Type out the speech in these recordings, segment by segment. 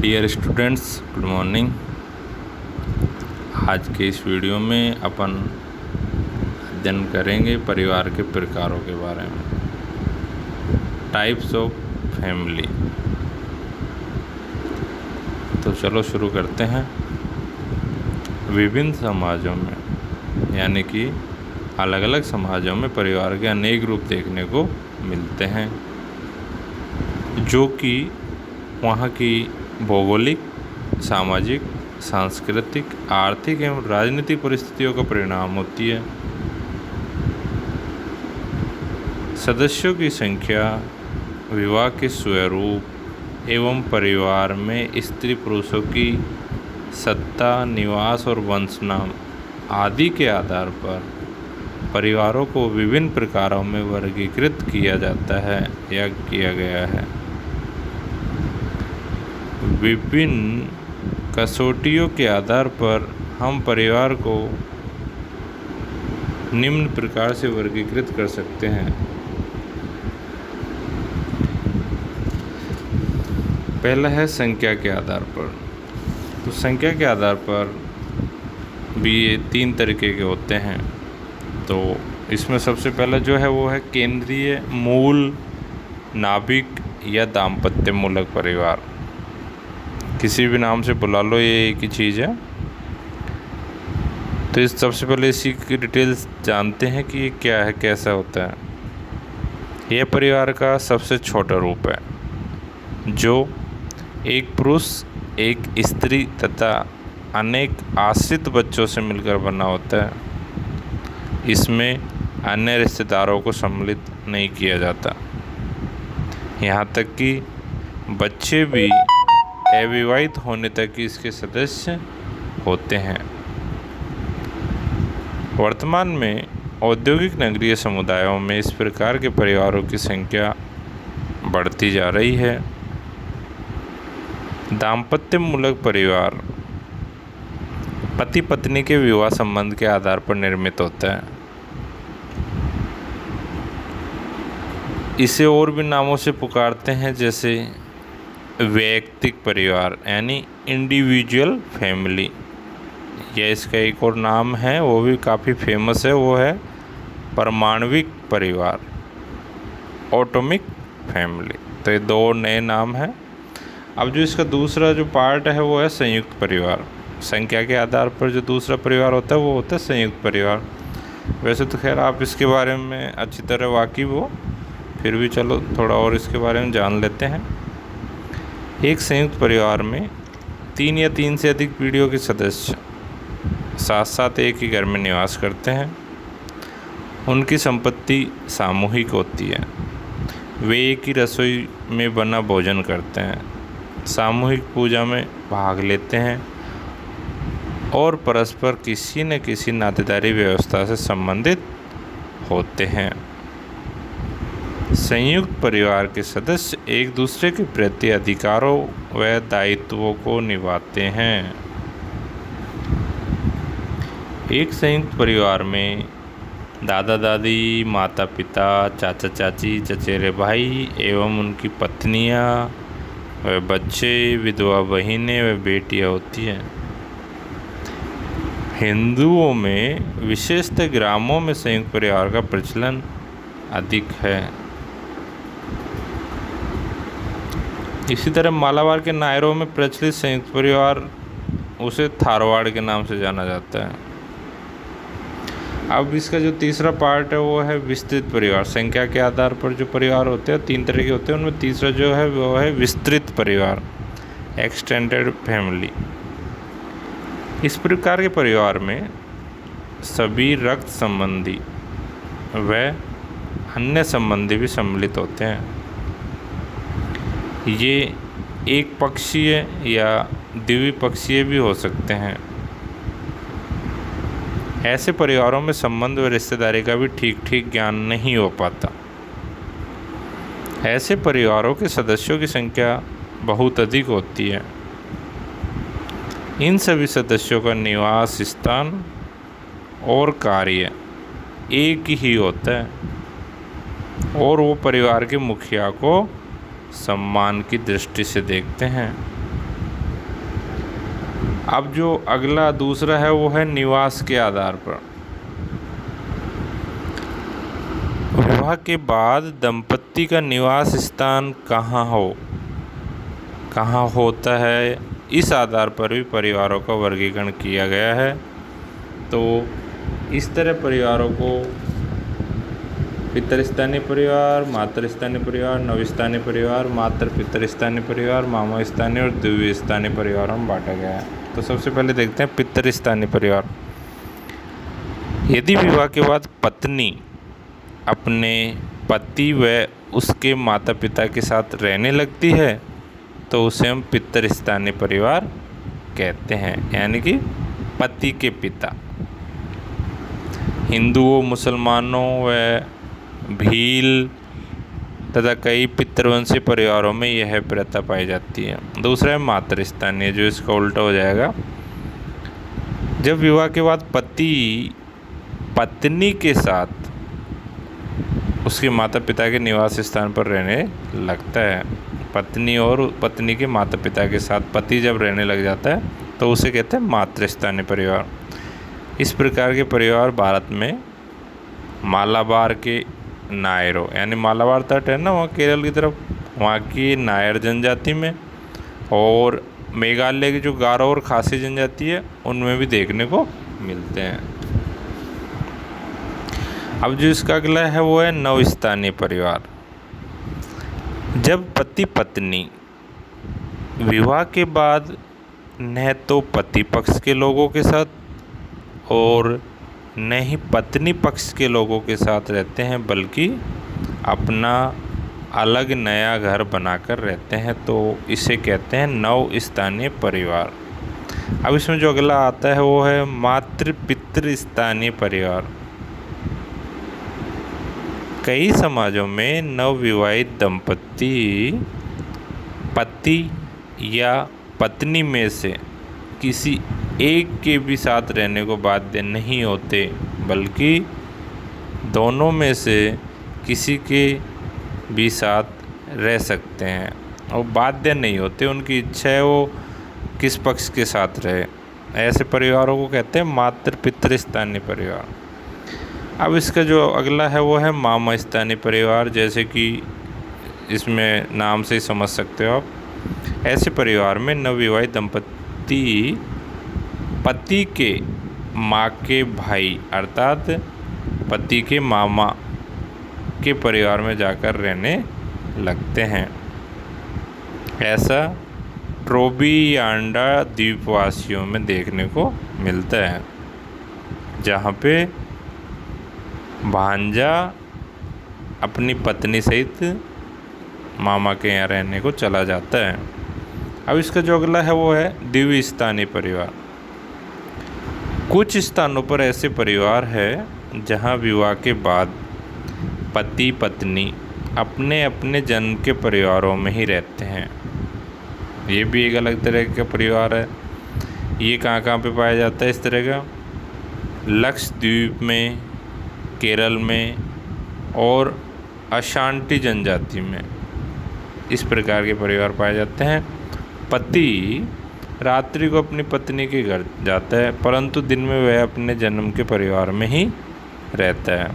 Dear students, good morning. आज के इस वीडियो में अपन अध्ययन करेंगे परिवार के प्रकारों के बारे में, टाइप्स ऑफ फैमिली। तो चलो शुरू करते हैं। विभिन्न समाजों में यानी कि अलग अलग समाजों में परिवार के अनेक रूप देखने को मिलते हैं, जो कि वहाँ की भौगोलिक, सामाजिक, सांस्कृतिक, आर्थिक एवं राजनीतिक परिस्थितियों का परिणाम होती है। सदस्यों की संख्या, विवाह के स्वरूप एवं परिवार में स्त्री पुरुषों की सत्ता, निवास और वंशनाम आदि के आधार पर परिवारों को विभिन्न प्रकारों में वर्गीकृत किया जाता है या किया गया है। विभिन्न कसौटियों के आधार पर हम परिवार को निम्न प्रकार से वर्गीकृत कर सकते हैं। पहला है संख्या के आधार पर। तो संख्या के आधार पर भी ये 3 तरीके के होते हैं। तो इसमें सबसे पहला जो है वो है केंद्रीय, मूल, नाभिक या दाम्पत्य मूलक परिवार। किसी भी नाम से बुला लो, ये एक ही चीज़ है। तो इस सबसे पहले इसी की डिटेल्स जानते हैं कि ये क्या है, कैसा होता है। यह परिवार का सबसे छोटा रूप है, जो एक पुरुष, एक स्त्री तथा अनेक आश्रित बच्चों से मिलकर बना होता है। इसमें अन्य रिश्तेदारों को सम्मिलित नहीं किया जाता। यहाँ तक कि बच्चे भी अविवाहित होने तक इसके सदस्य होते हैं। वर्तमान में औद्योगिक नगरीय समुदायों में इस प्रकार के परिवारों की संख्या बढ़ती जा रही है। दाम्पत्य मूलक परिवार पति पत्नी के विवाह संबंध के आधार पर निर्मित होता है। इसे और भी नामों से पुकारते हैं, जैसे वैयक्तिक परिवार यानी इंडिविजुअल फैमिली, या इसका एक और नाम है, वो भी काफ़ी फेमस है, वो है परमाणविक परिवार, एटॉमिक फैमिली। तो ये 2 नए नाम हैं। अब जो इसका दूसरा जो पार्ट है वो है संयुक्त परिवार। संख्या के आधार पर जो दूसरा परिवार होता है वो होता है संयुक्त परिवार। वैसे तो खैर आप इसके बारे में अच्छी तरह वाकिफ़ हो, फिर भी चलो थोड़ा और इसके बारे में जान लेते हैं। एक संयुक्त परिवार में 3 या 3 से अधिक पीढ़ियों के सदस्य साथ साथ एक ही घर में निवास करते हैं। उनकी संपत्ति सामूहिक होती है। वे एक ही रसोई में बना भोजन करते हैं, सामूहिक पूजा में भाग लेते हैं और परस्पर किसी न किसी नातेदारी व्यवस्था से संबंधित होते हैं। संयुक्त परिवार के सदस्य एक दूसरे के प्रति अधिकारों व दायित्वों को निभाते हैं। एक संयुक्त परिवार में दादा दादी, माता पिता, चाचा चाची, चचेरे भाई एवं उनकी पत्नियां व बच्चे, विधवा बहिनें व बेटियां होती हैं। हिंदुओं में विशेषतः ग्रामों में संयुक्त परिवार का प्रचलन अधिक है। इसी तरह मालाबार के नायरों में प्रचलित संयुक्त परिवार, उसे थारवाड़ के नाम से जाना जाता है। अब इसका जो तीसरा पार्ट है वो है विस्तृत परिवार। संख्या के आधार पर जो परिवार होते हैं 3 तरह के होते हैं, उनमें तीसरा जो है वो है विस्तृत परिवार, एक्सटेंडेड फैमिली। इस प्रकार के परिवार में सभी रक्त संबंधी व अन्य संबंधी भी सम्मिलित होते हैं। ये एक पक्षीय या द्विपक्षीय भी हो सकते हैं। ऐसे परिवारों में संबंध व रिश्तेदारी का भी ठीक ज्ञान नहीं हो पाता। ऐसे परिवारों के सदस्यों की संख्या बहुत अधिक होती है। इन सभी सदस्यों का निवास स्थान और कार्य एक ही होता है और वो परिवार के मुखिया को सम्मान की दृष्टि से देखते हैं। अब जो अगला दूसरा है वो है निवास के आधार पर। विवाह के बाद दंपति का निवास स्थान कहाँ होता है, इस आधार पर भी परिवारों का वर्गीकरण किया गया है। तो इस तरह परिवारों को पितृस्थानीय परिवार, मातृस्थानीय परिवार, नवस्थानीय परिवार, मातृ पितृस्थानीय परिवार, मामा स्थानीय और द्वितीय स्थानीय परिवारों में बांटा गया है। तो सबसे पहले देखते हैं पितृस्थानीय परिवार। यदि विवाह के बाद पत्नी अपने पति व उसके माता पिता के साथ रहने लगती है तो उसे हम पितृस्थानीय परिवार कहते हैं, यानी कि पति के पिता। हिंदुओं, मुसलमानों व भील तथा कई पितृवंशी परिवारों में यह प्रथा पाई जाती है। दूसरा है मातृस्थानीय, जो इसका उल्टा हो जाएगा। जब विवाह के बाद पति पत्नी के साथ उसके माता पिता के निवास स्थान पर रहने लगता है, पत्नी और पत्नी के माता पिता के साथ पति जब रहने लग जाता है तो उसे कहते हैं मातृस्थानीय परिवार। इस प्रकार के परिवार भारत में मालाबार के नायरों, यानी मालाबार तट है ना वहाँ केरल की तरफ, वहाँ की नायर जनजाति में, और मेघालय की जो गारो और खासी जनजाति है उनमें भी देखने को मिलते हैं। अब जो इसका अगला है वो है नवस्थानीय परिवार। जब पति पत्नी विवाह के बाद न तो पति पक्ष के लोगों के साथ और न ही पत्नी पक्ष के लोगों के साथ रहते हैं, बल्कि अपना अलग नया घर बनाकर रहते हैं, तो इसे कहते हैं नवस्थानीय परिवार। अब इसमें जो अगला आता है वो है मातृ पितृ स्थानीय परिवार। कई समाजों में नवविवाहित दंपति पति या पत्नी में से किसी एक के भी साथ रहने को बाध्य नहीं होते, बल्कि दोनों में से किसी के भी साथ रह सकते हैं और बाध्य नहीं होते, उनकी इच्छा है वो किस पक्ष के साथ रहे। ऐसे परिवारों को कहते हैं मातृ पितृ स्थानीय परिवार। अब इसका जो अगला है वो है मामा स्थानीय परिवार, जैसे कि इसमें नाम से ही समझ सकते हो आप। ऐसे परिवार में नवविवाहित दंपति पति के माँ के भाई अर्थात पति के मामा के परिवार में जाकर रहने लगते हैं। ऐसा ट्रोबियांडा द्वीपवासियों में देखने को मिलता है, जहाँ पे भांजा अपनी पत्नी सहित मामा के यहाँ रहने को चला जाता है। अब इसका जो अगला है वो है द्वितीय स्थानीय परिवार। कुछ स्थानों पर ऐसे परिवार है जहाँ विवाह के बाद पति पत्नी अपने अपने जन्म के परिवारों में ही रहते हैं। ये भी एक अलग तरह का परिवार है। ये कहाँ पे पाया जाता है इस तरह का? लक्षद्वीप में, केरल में और अशांति जनजाति में इस प्रकार के परिवार पाए जाते हैं। पति रात्रि को अपनी पत्नी के घर जाता है, परंतु दिन में वह अपने जन्म के परिवार में ही रहता है।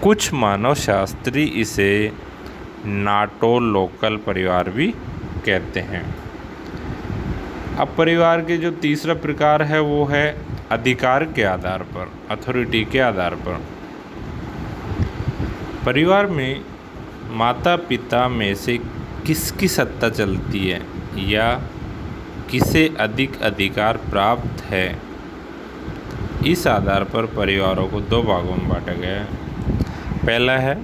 कुछ मानव शास्त्री इसे नाटो लोकल परिवार भी कहते हैं। अब परिवार के जो तीसरा प्रकार है वो है अधिकार के आधार पर, अथॉरिटी के आधार पर। परिवार में माता पिता में से किसकी सत्ता चलती है या किसे अधिक अधिकार प्राप्त है, इस आधार पर परिवारों को दो भागों में बांटा गया है। पहला है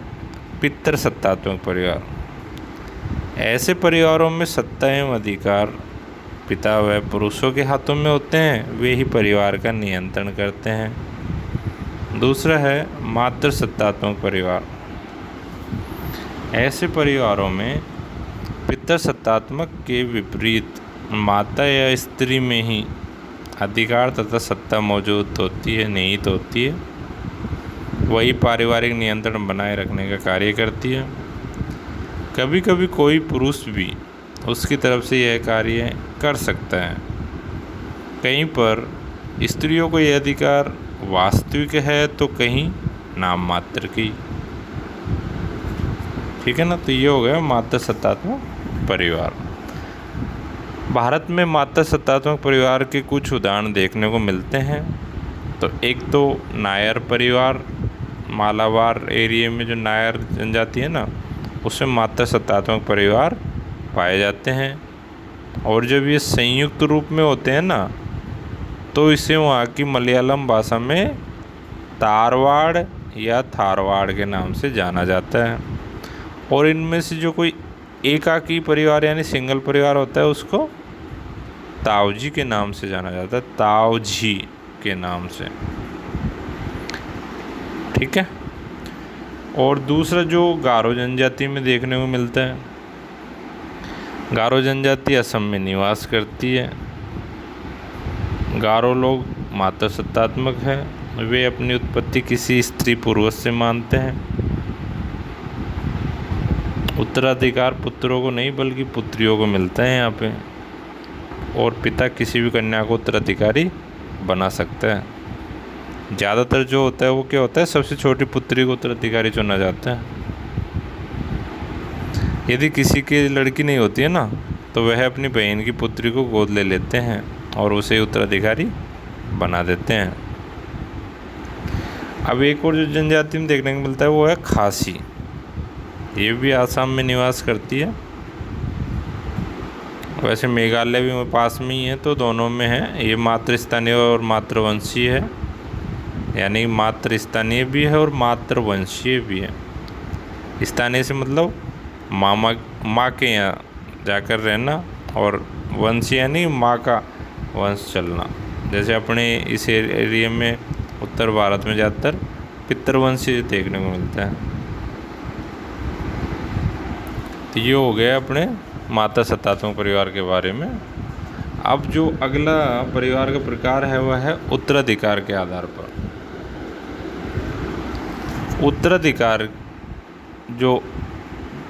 पितृसत्तात्मक परिवार। ऐसे परिवारों में सत्ता एवं अधिकार पिता व पुरुषों के हाथों में होते हैं, वे ही परिवार का नियंत्रण करते हैं। दूसरा है मातृसत्तात्मक परिवार। ऐसे परिवारों में पितृसत्तात्मक के विपरीत माता या स्त्री में ही अधिकार तथा सत्ता मौजूद होती है, निहित होती है। वही पारिवारिक नियंत्रण बनाए रखने का कार्य करती है। कभी कभी कोई पुरुष भी उसकी तरफ से यह कार्य कर सकता है। कहीं पर स्त्रियों को यह अधिकार वास्तविक है तो कहीं नाम मात्र की। ठीक है ना। तो ये हो गया मातृ सत्तात्मक परिवार। भारत में मातृ सत्तात्मक परिवार के कुछ उदाहरण देखने को मिलते हैं। तो एक तो नायर परिवार, मालाबार एरिया में जो नायर जनजाति है ना, उसमें मातृ सत्तात्मक परिवार पाए जाते हैं। और जब ये संयुक्त रूप में होते हैं ना, तो इसे वहाँ की मलयालम भाषा में तारवाड़ या थारवाड़ के नाम से जाना जाता है। और इनमें से जो कोई एकाकी परिवार यानी सिंगल परिवार होता है उसको तावजी के नाम से जाना जाता है, तावजी के नाम से। ठीक है। और दूसरा जो गारो जनजाति में देखने को मिलता है, गारो जनजाति असम में निवास करती है। गारो लोग मातृ सत्तात्मक है। वे अपनी उत्पत्ति किसी स्त्री पूर्वज से मानते हैं। उत्तराधिकार पुत्रों को नहीं बल्कि पुत्रियों को मिलता है यहाँ पे। और पिता किसी भी कन्या को उत्तराधिकारी बना सकता है। ज़्यादातर जो होता है वो क्या होता है, सबसे छोटी पुत्री को उत्तराधिकारी चुना जाता है। यदि किसी की लड़की नहीं होती है ना, तो वह अपनी बहन की पुत्री को गोद ले लेते हैं और उसे उत्तराधिकारी बना देते हैं। अब एक और जो जनजाति में देखने को मिलता है वो है खासी। ये भी आसाम में निवास करती है। वैसे मेघालय भी पास में ही है, तो दोनों में है। ये मातृस्थानीय और मातृवंशीय है, यानी मातृस्थानीय भी है और मातृवंशीय भी है। स्थानीय से मतलब माँ के यहाँ जाकर रहना, और वंशीय यानी माँ का वंश चलना। जैसे अपने इस एरिया में उत्तर भारत में ज़्यादातर पितृवंशीय देखने को मिलता है। तो ये हो गया अपने मातृ सत्तात्मक परिवार के बारे में। अब जो अगला परिवार का प्रकार है वह है उत्तराधिकार के आधार पर। उत्तराधिकार जो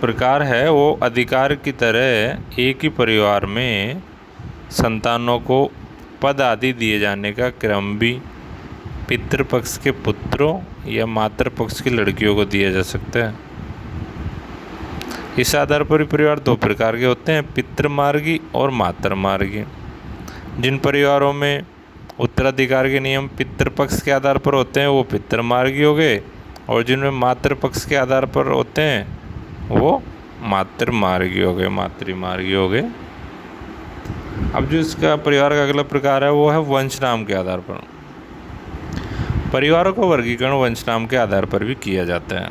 प्रकार है वो अधिकार की तरह एक ही परिवार में संतानों को पद आदि दिए जाने का क्रम भी पितृपक्ष के पुत्रों या मातृपक्ष की लड़कियों को दिया जा सकता है। इस आधार पर परिवार दो प्रकार के होते हैं, पितृमार्गी और मातृमार्गी। जिन परिवारों में उत्तराधिकार के नियम पितृपक्ष के आधार पर होते हैं वो पितृमार्गी हो गए, और जिनमें मातृपक्ष के आधार पर होते हैं वो मातृमार्गी हो गए, मातृमार्गी हो गए। अब जो इसका परिवार का अगला प्रकार है वो है वंशनाम के आधार पर। परिवारों का वर्गीकरण वंशनाम के आधार पर भी किया जाता है।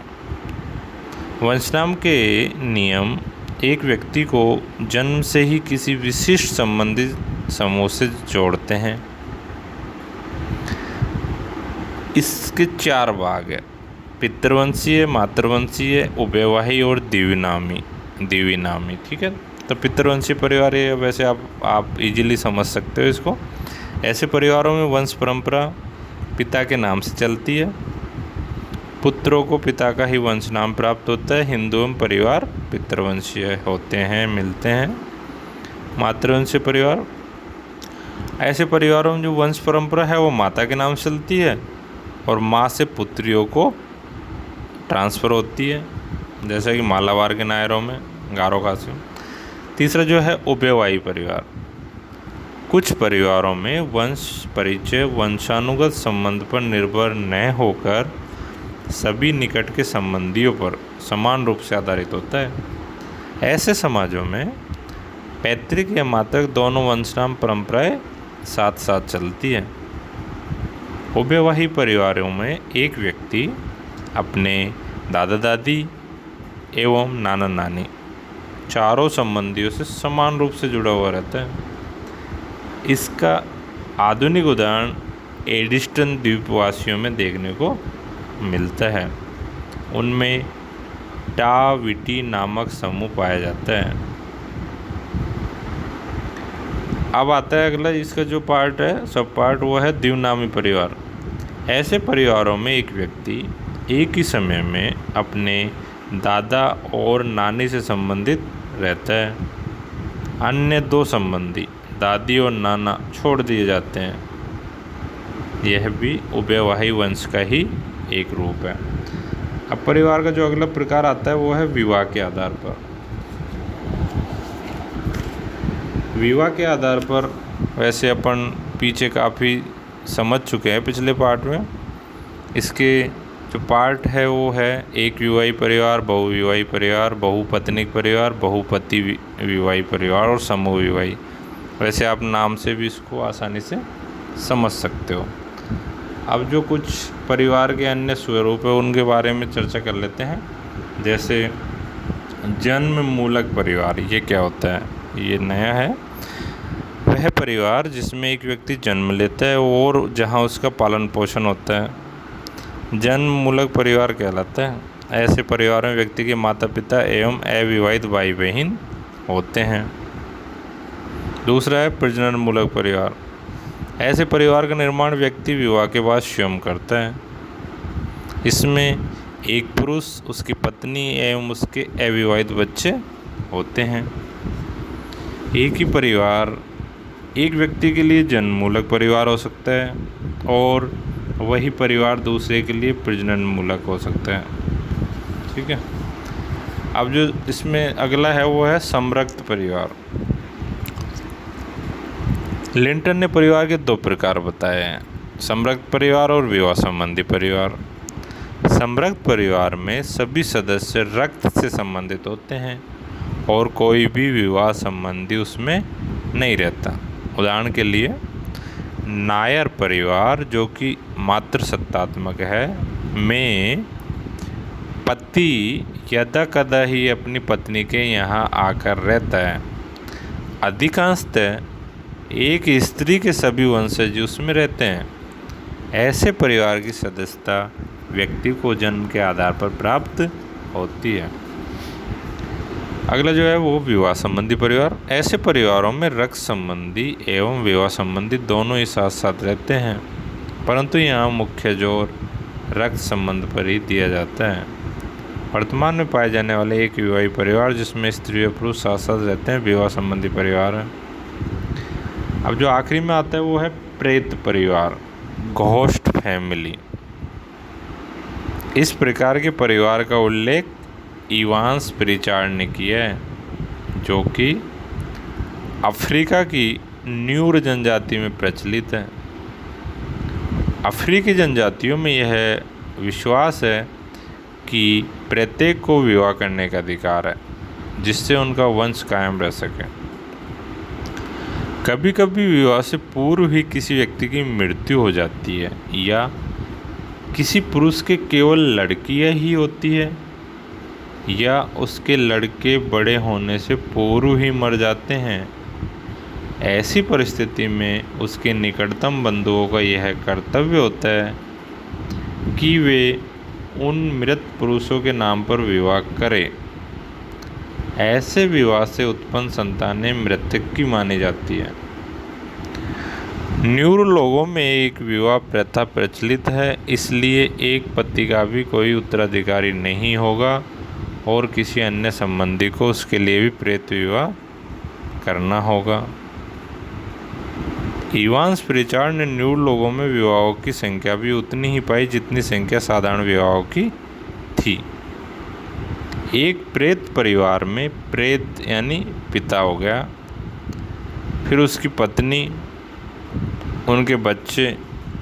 वंशनाम के नियम एक व्यक्ति को जन्म से ही किसी विशिष्ट संबंधित समूह से जोड़ते हैं। इसके 4 भाग है, पितृवंशीय, मातृवंशीय, उभयवाही और द्विनामी। ठीक है। तो पितृवंशीय परिवार ये वैसे आप इजीली समझ सकते हो इसको। ऐसे परिवारों में वंश परंपरा पिता के नाम से चलती है। पुत्रों को पिता का ही वंश नाम प्राप्त होता है। हिंदू परिवार पितृवंशीय होते हैं, मिलते हैं। मातृवंशीय परिवार, ऐसे परिवारों में जो वंश परंपरा है वो माता के नाम से चलती है और माँ से पुत्रियों को ट्रांसफ़र होती है, जैसा कि मालाबार के नायरों में, गारो खासी में। तीसरा जो है उभयवाही परिवार। कुछ परिवारों में वंश परिचय वंशानुगत संबंध पर निर्भर न होकर सभी निकट के संबंधियों पर समान रूप से आधारित होता है। ऐसे समाजों में पैतृक या मातृक दोनों वंशनाम परंपराएं साथ साथ चलती है। उभयवाही परिवारों में एक व्यक्ति अपने दादा दादी एवं नाना नानी चारों संबंधियों से समान रूप से जुड़ा हुआ रहता है। इसका आधुनिक उदाहरण एडिस्टन द्वीपवासियों में देखने को मिलता है। उनमें टाविटी नामक समूह पाया जाता है। अब आता है अगला, इसका जो पार्ट है, सब पार्ट, वो है द्विनामी परिवार। ऐसे परिवारों में एक व्यक्ति एक ही समय में अपने दादा और नानी से संबंधित रहता है। अन्य 2 संबंधी दादी और नाना छोड़ दिए जाते हैं। यह भी उभयवाही वंश का ही एक रूप है। अब परिवार का जो अगला प्रकार आता है वो है विवाह के आधार पर। विवाह के आधार पर वैसे अपन पीछे काफ़ी समझ चुके हैं पिछले पार्ट में। इसके जो पार्ट है वो है एक विवाही परिवार, बहुविवाही परिवार, बहुपत्निक परिवार, बहुपति विवाही परिवार और समूह विवाही। वैसे आप नाम से भी इसको आसानी से समझ सकते हो। अब जो कुछ परिवार के अन्य स्वरूप है उनके बारे में चर्चा कर लेते हैं। जैसे जन्म मूलक परिवार, ये क्या होता है? ये नया है। वह परिवार जिसमें एक व्यक्ति जन्म लेता है और जहां उसका पालन पोषण होता है जन्म मूलक परिवार कहलाता है। ऐसे परिवार में व्यक्ति के माता पिता एवं अविवाहित भाई बहन होते हैं। दूसरा है प्रजनन मूलक परिवार। ऐसे परिवार का निर्माण व्यक्ति विवाह के बाद स्वयं करता है। इसमें एक पुरुष, उसकी पत्नी एवं उसके अविवाहित बच्चे होते हैं। एक ही परिवार एक व्यक्ति के लिए जन्म मूलक परिवार हो सकता है और वही परिवार दूसरे के लिए प्रजनन मूलक हो सकता है। ठीक है। अब जो इसमें अगला है वो है समरक्त परिवार। लिंटन ने परिवार के दो प्रकार बताए हैं, समरक्त परिवार और विवाह संबंधी परिवार। समरक्त परिवार में सभी सदस्य रक्त से संबंधित होते हैं और कोई भी विवाह संबंधी उसमें नहीं रहता। उदाहरण के लिए नायर परिवार जो कि मातृसत्तात्मक है में पति यदा कदा ही अपनी पत्नी के यहाँ आकर रहता है। अधिकांशतः एक स्त्री के सभी वंशज उसमें रहते हैं। ऐसे परिवार की सदस्यता व्यक्ति को जन्म के आधार पर प्राप्त होती है। अगला जो है वो विवाह संबंधी परिवार। ऐसे परिवारों में रक्त संबंधी एवं विवाह संबंधी दोनों ही साथ साथ रहते हैं, परंतु यहाँ मुख्य जोर रक्त संबंध पर ही दिया जाता है। वर्तमान में पाए जाने वाले एक विवाही परिवार जिसमें स्त्री और पुरुष साथ साथ रहते हैं विवाह संबंधी परिवार है। अब जो आखिरी में आता है वो है प्रेत परिवार, घोस्ट फैमिली। इस प्रकार के परिवार का उल्लेख इवांस प्रिचार्ड ने किया है, जो कि अफ्रीका की न्यूर जनजाति में प्रचलित है। अफ्रीकी जनजातियों में यह विश्वास है कि प्रत्येक को विवाह करने का अधिकार है, जिससे उनका वंश कायम रह सके। कभी कभी विवाह से पूर्व ही किसी व्यक्ति की मृत्यु हो जाती है या किसी पुरुष के केवल लड़कियां ही होती है या उसके लड़के बड़े होने से पूर्व ही मर जाते हैं। ऐसी परिस्थिति में उसके निकटतम बंधुओं का यह कर्तव्य होता है कि वे उन मृत पुरुषों के नाम पर विवाह करें। ऐसे विवाह से उत्पन्न संतानें मृतक की मानी जाती है। न्यूर लोगों में एक विवाह प्रथा प्रचलित है, इसलिए एक पति का भी कोई उत्तराधिकारी नहीं होगा और किसी अन्य संबंधी को उसके लिए भी प्रेत विवाह करना होगा। इवांस प्रिचार्ड ने न्यूर लोगों में विवाहों की संख्या भी उतनी ही पाई जितनी संख्या साधारण विवाहों की थी। एक प्रेत परिवार में प्रेत यानी पिता हो गया, फिर उसकी पत्नी, उनके बच्चे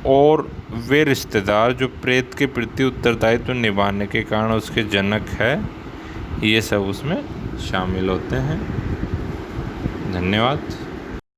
और वे रिश्तेदार जो प्रेत के प्रति उत्तरदायित्व निभाने के कारण उसके जनक है, ये सब उसमें शामिल होते हैं। धन्यवाद।